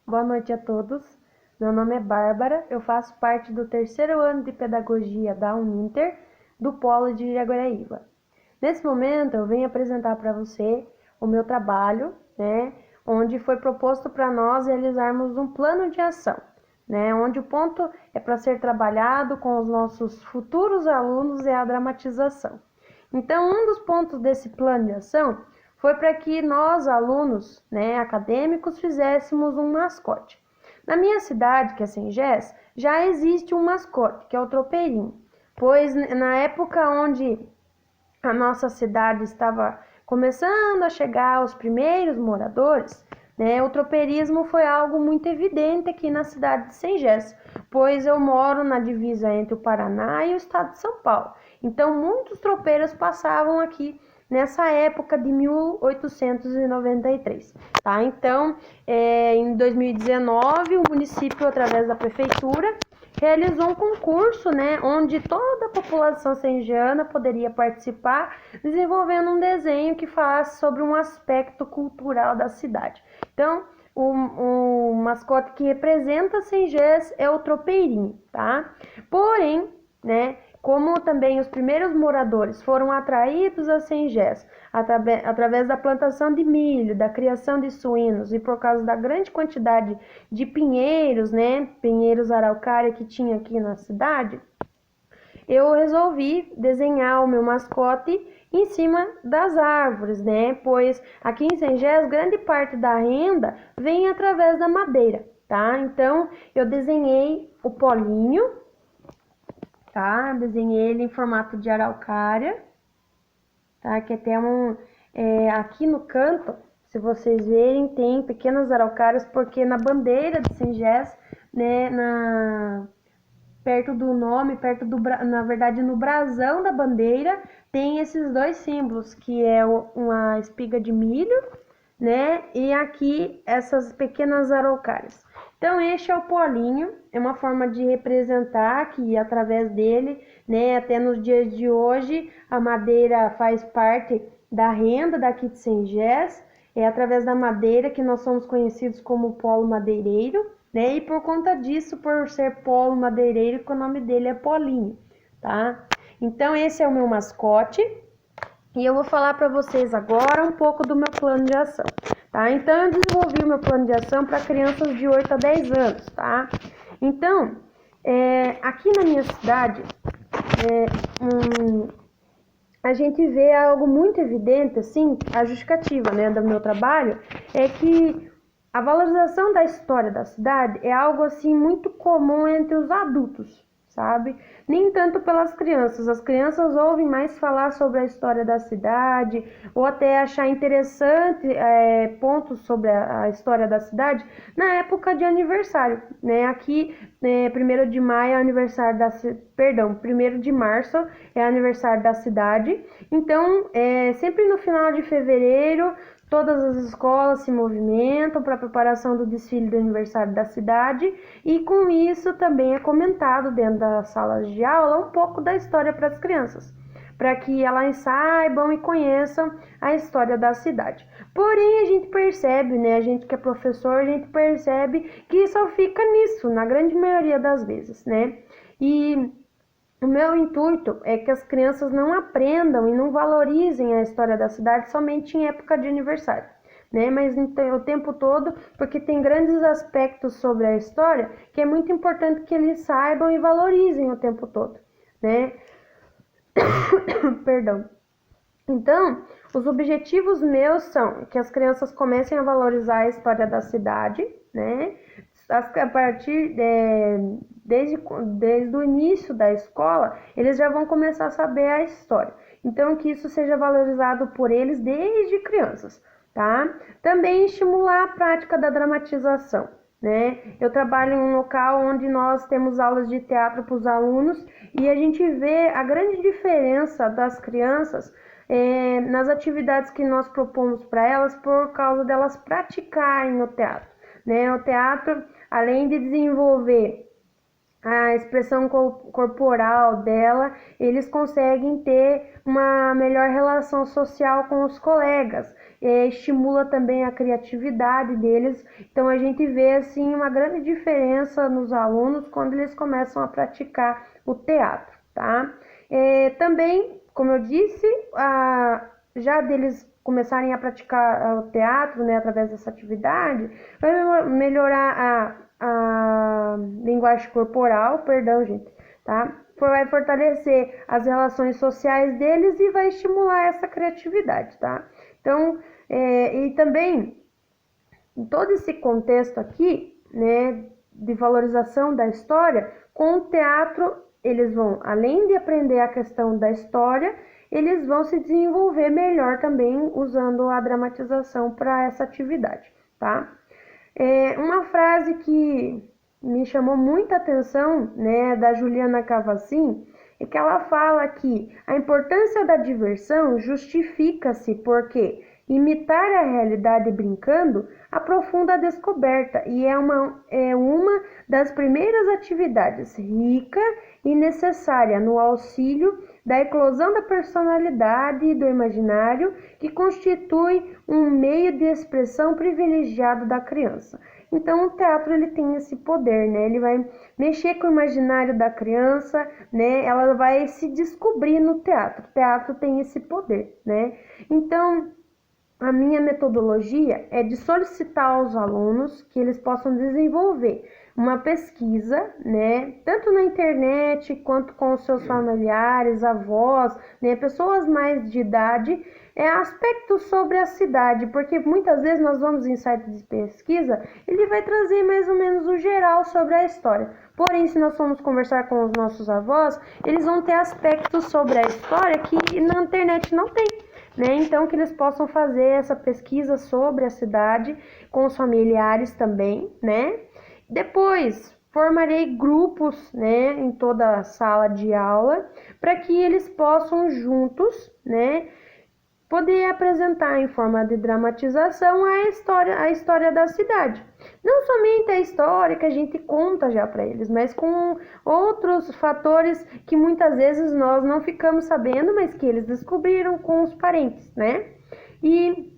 Boa noite a todos. Meu nome é Bárbara, eu faço parte do terceiro ano de Pedagogia da Uninter, do Polo de Jaguaraíba. Nesse momento, eu venho apresentar para você o meu trabalho, onde foi proposto para nós realizarmos um plano de ação, onde o ponto é para ser trabalhado com os nossos futuros alunos é a dramatização. Então, um dos pontos desse plano de ação foi para que nós, alunos, acadêmicos, fizéssemos um mascote. Na minha cidade, que é Sengés, já existe um mascote, que é o tropeirinho, pois na época onde a nossa cidade estava começando a chegar os primeiros moradores, o tropeirismo foi algo muito evidente aqui na cidade de Sengés, pois eu moro na divisa entre o Paraná e o estado de São Paulo. Então, muitos tropeiros passavam aqui nessa época de 1893, tá? Então, em 2019, o município, através da prefeitura, realizou um concurso, onde toda a população sengiana poderia participar, desenvolvendo um desenho que falasse sobre um aspecto cultural da cidade. Então, o mascote que representa Sengés é o tropeirinho, tá? Porém, como também os primeiros moradores foram atraídos a Sengés através da plantação de milho, da criação de suínos e por causa da grande quantidade de pinheiros, pinheiros araucária que tinha aqui na cidade, eu resolvi desenhar o meu mascote em cima das árvores, pois aqui em Sengés grande parte da renda vem através da madeira, tá? Então eu desenhei o polinho, tá? Desenhei ele em formato de araucária, tá? Que até aqui no canto, se vocês verem, tem pequenas araucárias, porque na bandeira de Sengés, perto do nome, na verdade no brasão da bandeira, tem esses dois símbolos, que é uma espiga de milho, e aqui essas pequenas araucárias. Então, este é o polinho, é uma forma de representar que através dele, até nos dias de hoje, a madeira faz parte da renda daqui de Sengés, é através da madeira que nós somos conhecidos como polo madeireiro, e por conta disso, por ser polo madeireiro, o nome dele é Polinho, tá? Então, esse é o meu mascote. E eu vou falar para vocês agora um pouco do meu plano de ação, tá? Então, eu desenvolvi o meu plano de ação para crianças de 8 a 10 anos, tá? Então, aqui na minha cidade, a gente vê algo muito evidente, assim, a justificativa, do meu trabalho, é que a valorização da história da cidade é algo, assim, muito comum entre os adultos, sabe? Nem tanto pelas crianças. As crianças ouvem mais falar sobre a história da cidade ou até achar interessante pontos sobre a história da cidade na época de aniversário, Aqui, 1º de maio é aniversário da... Perdão, 1º de março é aniversário da cidade. Então, sempre no final de fevereiro, todas as escolas se movimentam para a preparação do desfile do aniversário da cidade e com isso também é comentado dentro das salas de aula um pouco da história para as crianças, para que elas saibam e conheçam a história da cidade. Porém, a gente percebe, a gente que é professor, a gente percebe que só fica nisso, na grande maioria das vezes, E o meu intuito é que as crianças não aprendam e não valorizem a história da cidade somente em época de aniversário, mas o tempo todo, porque tem grandes aspectos sobre a história que é muito importante que eles saibam e valorizem o tempo todo, Perdão. Então, os objetivos meus são que as crianças comecem a valorizar a história da cidade, a partir desde o início da escola, eles já vão começar a saber a história. Então, que isso seja valorizado por eles desde crianças, tá? Também estimular a prática da dramatização, Eu trabalho em um local onde nós temos aulas de teatro para os alunos e a gente vê a grande diferença das crianças nas atividades que nós propomos para elas por causa delas praticarem o teatro, O teatro, além de desenvolver a expressão corporal dela, eles conseguem ter uma melhor relação social com os colegas. estimula também a criatividade deles. Então a gente vê assim uma grande diferença nos alunos quando eles começam a praticar o teatro, tá? Também, como eu disse, já deles começarem a praticar o teatro, né, através dessa atividade, vai melhorar a linguagem corporal, perdão, gente, tá? Vai fortalecer as relações sociais deles e vai estimular essa criatividade, tá? Então, e também, em todo esse contexto aqui, né, de valorização da história, com o teatro, eles vão, além de aprender a questão da história, eles vão se desenvolver melhor também usando a dramatização para essa atividade, tá? Uma frase que me chamou muita atenção, né, da Juliana Cavacin, é que ela fala que a importância da diversão justifica-se porque imitar a realidade brincando aprofunda a descoberta e é uma das primeiras atividades rica e necessária no auxílio da eclosão da personalidade e do imaginário que constitui um meio de expressão privilegiado da criança. Então, o teatro ele tem esse poder, né? Ele vai mexer com o imaginário da criança, né? Ela vai se descobrir no teatro. O teatro tem esse poder, né? Então, a minha metodologia é de solicitar aos alunos que eles possam desenvolver uma pesquisa, né, tanto na internet quanto com os seus familiares, avós, né, pessoas mais de idade, aspectos sobre a cidade, porque muitas vezes nós vamos em sites de pesquisa, ele vai trazer mais ou menos o geral sobre a história. Porém, se nós formos conversar com os nossos avós, eles vão ter aspectos sobre a história que na internet não tem. Né? Então, que eles possam fazer essa pesquisa sobre a cidade com os familiares também, né? Depois, formarei grupos, né, em toda a sala de aula, para que eles possam juntos, né, poder apresentar em forma de dramatização a história da cidade. Não somente a história que a gente conta já para eles, mas com outros fatores que muitas vezes nós não ficamos sabendo, mas que eles descobriram com os parentes, né? E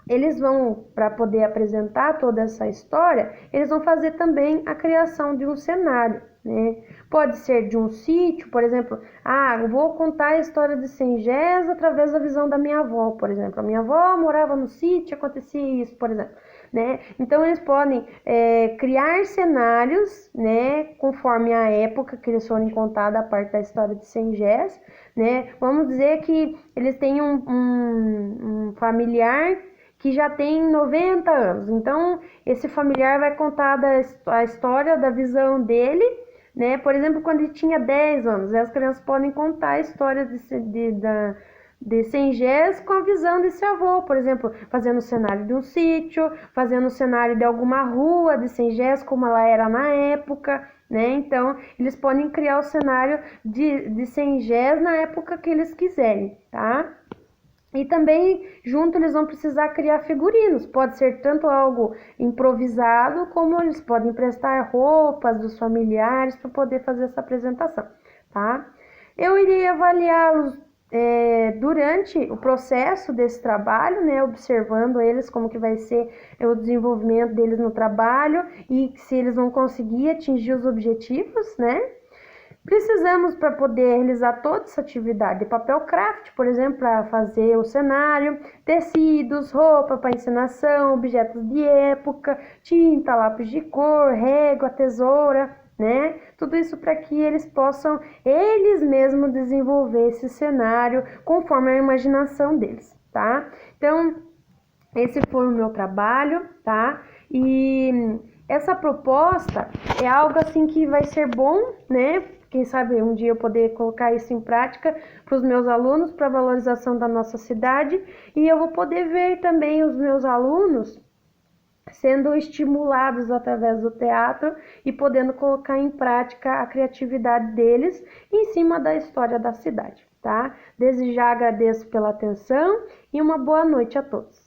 eles vão, para poder apresentar toda essa história, eles vão fazer também a criação de um cenário, né? Pode ser de um sítio, por exemplo, eu vou contar a história de Sengés através da visão da minha avó, por exemplo. A minha avó morava no sítio, acontecia isso, por exemplo, né? Então, eles podem criar cenários, né, conforme a época que eles forem contar a parte da história de Sengés, né? Vamos dizer que eles têm um familiar que já tem 90 anos. Então, esse familiar vai contar a história da visão dele, né? Por exemplo, quando ele tinha 10 anos, as crianças podem contar a história de Sengés com a visão desse avô, por exemplo, fazendo o cenário de um sítio, fazendo o cenário de alguma rua de Sengés, como ela era na época, né? Então, eles podem criar o cenário de Sengés na época que eles quiserem, tá? E também, junto, eles vão precisar criar figurinos. Pode ser tanto algo improvisado, como eles podem emprestar roupas dos familiares para poder fazer essa apresentação, tá? Eu irei avaliá-los durante o processo desse trabalho, né? Observando eles, como que vai ser o desenvolvimento deles no trabalho e se eles vão conseguir atingir os objetivos, né? Precisamos, para poder realizar toda essa atividade, de papel craft, por exemplo, para fazer o cenário, tecidos, roupa para encenação, objetos de época, tinta, lápis de cor, régua, tesoura, né? Tudo isso para que eles possam, eles mesmos, desenvolver esse cenário conforme a imaginação deles, tá? Então, esse foi o meu trabalho, tá? E essa proposta é algo assim que vai ser bom, né? Quem sabe um dia eu poder colocar isso em prática para os meus alunos, para a valorização da nossa cidade, e eu vou poder ver também os meus alunos sendo estimulados através do teatro e podendo colocar em prática a criatividade deles em cima da história da cidade, tá? Desde já agradeço pela atenção e uma boa noite a todos.